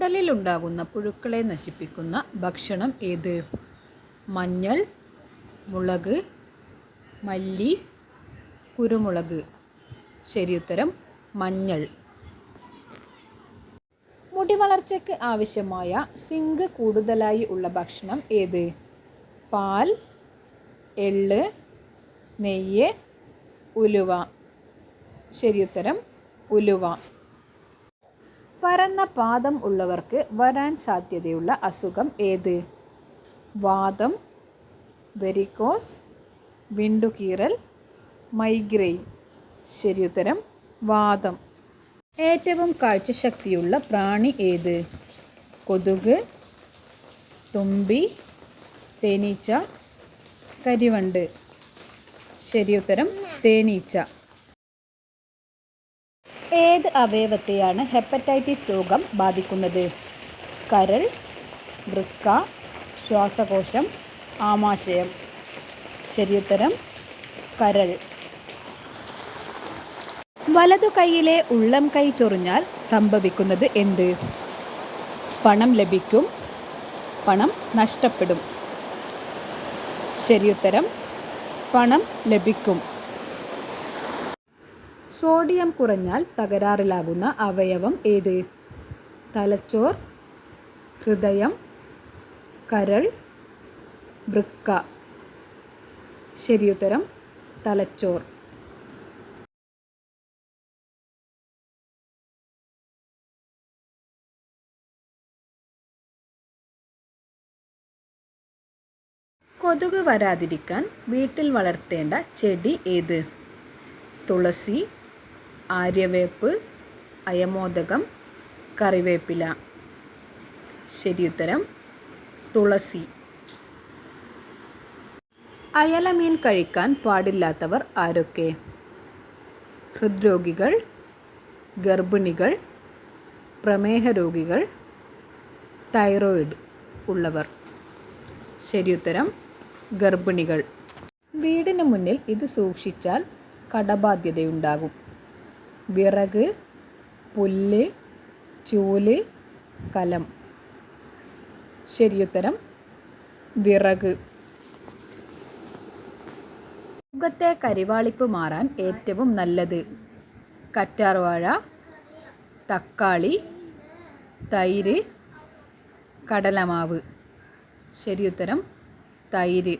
കുടലിലുണ്ടാകുന്ന പുഴുക്കളെ നശിപ്പിക്കുന്ന ഭക്ഷണം ഏത്? മഞ്ഞൾ, മുളക്, മല്ലി, കുരുമുളക്. ശരിയുത്തരം മഞ്ഞൾ. മുടി വളർച്ചയ്ക്ക് ആവശ്യമായ സിങ്ക് കൂടുതലായി ഉള്ള ഭക്ഷണം ഏത്? പാൽ, എള്ള്, നെയ്യ്, ഉലുവ. ശരിയുത്തരം ഉലുവ. പരന്ന പാദം ഉള്ളവർക്ക് വരാൻ സാധ്യതയുള്ള അസുഖം ഏത്? വാതം, വെരിക്കോസ്, വിണ്ടുകീറൽ, മൈഗ്രെയിൻ. ശരിയുത്തരം വാതം. ഏറ്റവും കാഴ്ചശക്തിയുള്ള പ്രാണി ഏത്? കൊതുക്, തുമ്പി, തേനീച്ച, കരിവണ്ട്. ശരിയുത്തരം തേനീച്ച. ഏത് അവയവത്തെയാണ് ഹെപ്പറ്റൈറ്റിസ് രോഗം ബാധിക്കുന്നത്? കരൾ, വൃക്ക, ശ്വാസകോശം, ആമാശയം. ശരിയുത്തരം കരൾ. വലതു കൈയിലെ ഉള്ളം കൈ ചൊറിഞ്ഞാൽ സംഭവിക്കുന്നത് എന്ത്? പണം ലഭിക്കും, പണം നഷ്ടപ്പെടും. ശരിയുത്തരം പണം ലഭിക്കും. സോഡിയം കുറഞ്ഞാൽ തകരാറിലാകുന്ന അവയവം ഏത്? തലച്ചോർ, ഹൃദയം, കരൾ, വൃക്ക. ശരിയുത്തരം തലച്ചോർ. കൊതുക് വരാതിരിക്കാൻ വീട്ടിൽ വളർത്തേണ്ട ചെടി ഏത്? തുളസി, ആര്യവേപ്പ്, അയമോദകം, കറിവേപ്പില. ശരിയുത്തരം തുളസി. അയലമീൻ കഴിക്കാൻ പാടില്ലാത്തവർ ആരൊക്കെ? ഹൃദ്രോഗികൾ, ഗർഭിണികൾ, പ്രമേഹ രോഗികൾ, തൈറോയിഡ് ഉള്ളവർ. ശരിയുത്തരം ഗർഭിണികൾ. വീടിന് മുന്നിൽ ഇത് സൂക്ഷിച്ചാൽ കടബാധ്യതയുണ്ടാകും. വിറക്, പുല്ല്, ചൂല്, കലം. ശരിയുത്തരം വിറക്. മുഖത്തെ കരിവാളിപ്പ് മാറാൻ ഏറ്റവും നല്ലത്? കറ്റാർവാഴ, തക്കാളി, തൈര്, കടലമാവ്. ശരിയുത്തരം തൈര്.